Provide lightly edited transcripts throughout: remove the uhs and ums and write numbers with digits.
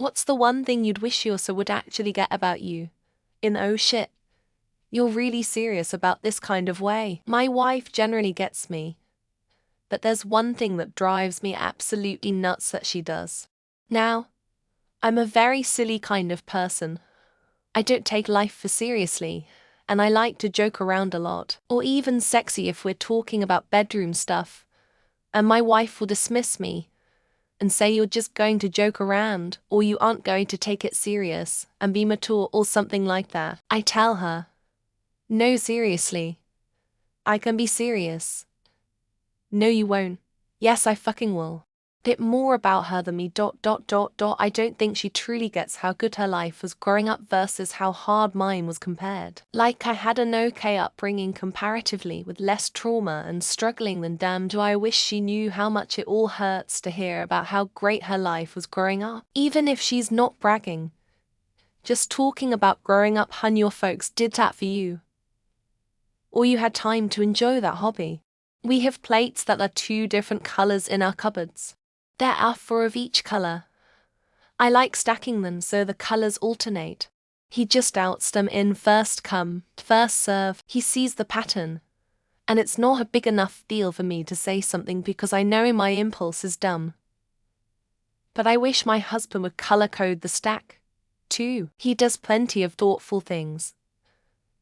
What's the one thing you'd wish your son would actually get about you? Oh shit. You're really serious about this kind of way. My wife generally gets me. But there's one thing that drives me absolutely nuts that she does. Now, I'm a very silly kind of person. I don't take life for seriously, and I like to joke around a lot, or even sexy if we're talking about bedroom stuff. And my wife will dismiss me and say you're just going to joke around, or you aren't going to take it serious and be mature or something like that. I tell her, no, seriously. I can be serious. No, you won't. Yes, I fucking will. Bit more about her than me. I don't think she truly gets how good her life was growing up versus how hard mine was compared. Like I had an okay upbringing comparatively with less trauma and struggling than damn do I wish she knew how much it all hurts to hear about how great her life was growing up. Even if she's not bragging. Just talking about growing up, hun, your folks did that for you. Or you had time to enjoy that hobby. We have plates that are 2 different colors in our cupboards. There are 4 of each color. I like stacking them so the colors alternate. He just outs them in first come, first serve. He sees the pattern. And it's not a big enough deal for me to say something because I know my impulse is dumb. But I wish my husband would color code the stack, too. He does plenty of thoughtful things.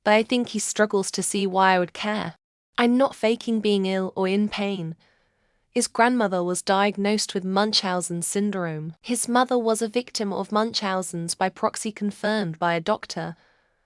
But I think he struggles to see why I would care. I'm not faking being ill or in pain. His grandmother was diagnosed with Munchausen syndrome. His mother was a victim of Munchausen's by proxy confirmed by a doctor.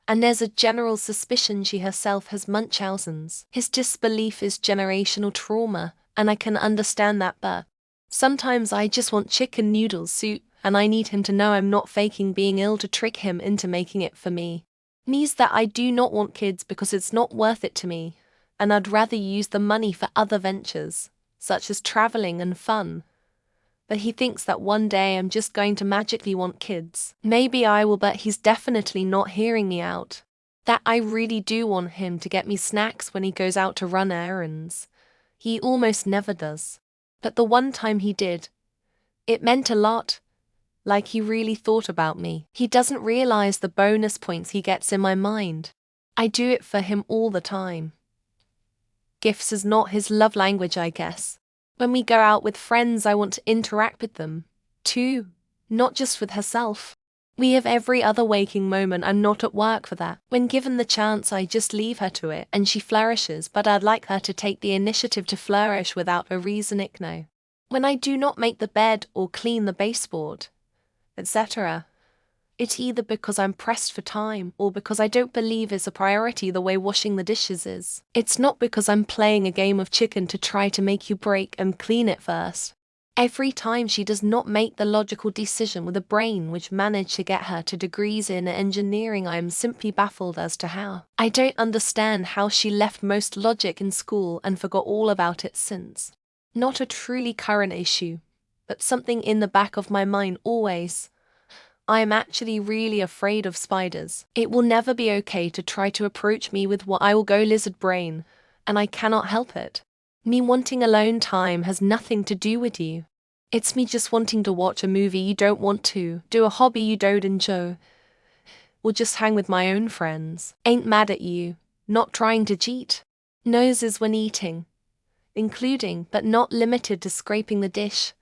And there's a general suspicion she herself has Munchausen's. His disbelief is generational trauma, and I can understand that, but sometimes I just want chicken noodle soup, and I need him to know I'm not faking being ill to trick him into making it for me. Means that I do not want kids because it's not worth it to me, and I'd rather use the money for other ventures, such as traveling and fun. But he thinks that one day I'm just going to magically want kids. Maybe I will, but he's definitely not hearing me out. That I really do want him to get me snacks when he goes out to run errands. He almost never does. But the one time he did, it meant a lot. Like he really thought about me. He doesn't realize the bonus points he gets in my mind. I do it for him all the time. Gifts is not his love language, I guess. When we go out with friends, I want to interact with them, too, not just with herself. We have every other waking moment. I'm not at work for that. When given the chance, I just leave her to it, and she flourishes, but I'd like her to take the initiative to flourish without a reason, no. When I do not make the bed or clean the baseboard, etc., it's either because I'm pressed for time or because I don't believe it's a priority the way washing the dishes is. It's not because I'm playing a game of chicken to try to make you break and clean it first. Every time she does not make the logical decision with a brain which managed to get her to degrees in engineering, I am simply baffled as to how. I don't understand how she left most logic in school and forgot all about it since. Not a truly current issue, but something in the back of my mind always. I am actually really afraid of spiders. It will never be okay to try to approach me with what I will go lizard brain, and I cannot help it. Me wanting alone time has nothing to do with you. It's me just wanting to watch a movie you don't want to, do a hobby you don't enjoy, or just hang with my own friends. Ain't mad at you, not trying to cheat. Noses when eating, including but not limited to scraping the dish,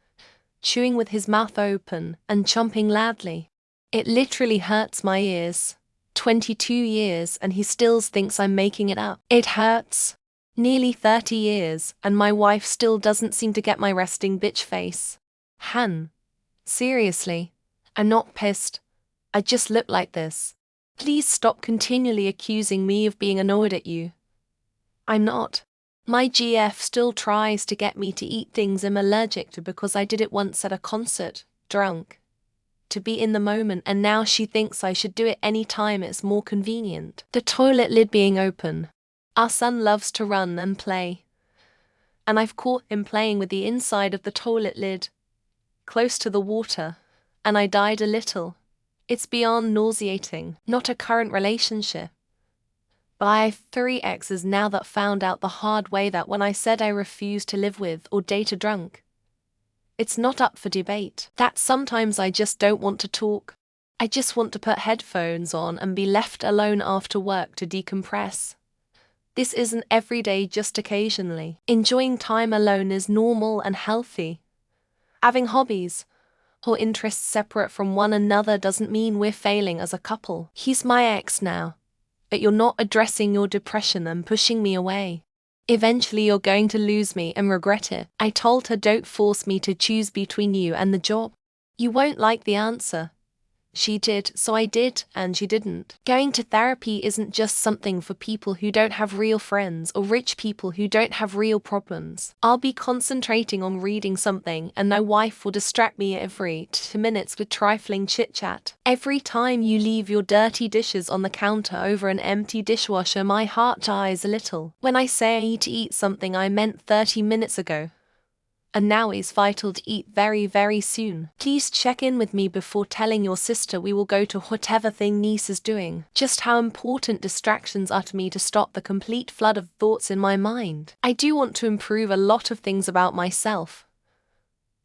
chewing with his mouth open, and chomping loudly. It literally hurts my ears. 22 years and he still thinks I'm making it up. It hurts. Nearly 30 years and my wife still doesn't seem to get my resting bitch face. Han. Seriously. I'm not pissed. I just look like this. Please stop continually accusing me of being annoyed at you. I'm not. My GF still tries to get me to eat things I'm allergic to because I did it once at a concert, drunk. To be in the moment, and now she thinks I should do it any time it's more convenient. The toilet lid being open. Our son loves to run and play. And I've caught him playing with the inside of the toilet lid, close to the water, and I died a little. It's beyond nauseating, not a current relationship. But I have 3 exes now that found out the hard way that when I said I refused to live with or date a drunk, It's not up for debate. That sometimes I just don't want to talk. I just want to put headphones on and be left alone after work to decompress. This isn't every day, just occasionally. Enjoying time alone is normal and healthy. Having hobbies or interests separate from one another doesn't mean we're failing as a couple. He's my ex now, but you're not addressing your depression and pushing me away. Eventually you're going to lose me and regret it. I told her, don't force me to choose between you and the job. You won't like the answer. She did, so I did, and she didn't. Going to therapy isn't just something for people who don't have real friends or rich people who don't have real problems. I'll be concentrating on reading something and my wife will distract me every 2 minutes with trifling chit-chat. Every time you leave your dirty dishes on the counter over an empty dishwasher, my heart dies a little. When I say I need to eat something, I meant 30 minutes ago. And now it's vital to eat very, very soon. Please check in with me before telling your sister we will go to whatever thing niece is doing. Just how important distractions are to me to stop the complete flood of thoughts in my mind. I do want to improve a lot of things about myself,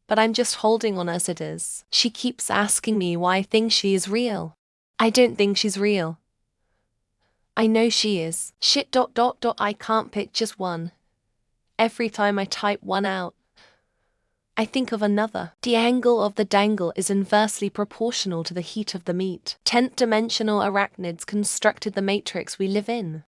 but I'm just holding on as it is. She keeps asking me why I think she is real. I don't think she's real. I know she is. Shit. I can't pick just one. Every time I type one out, I think of another. The angle of the dangle is inversely proportional to the heat of the meat. 10th dimensional arachnids constructed the matrix we live in.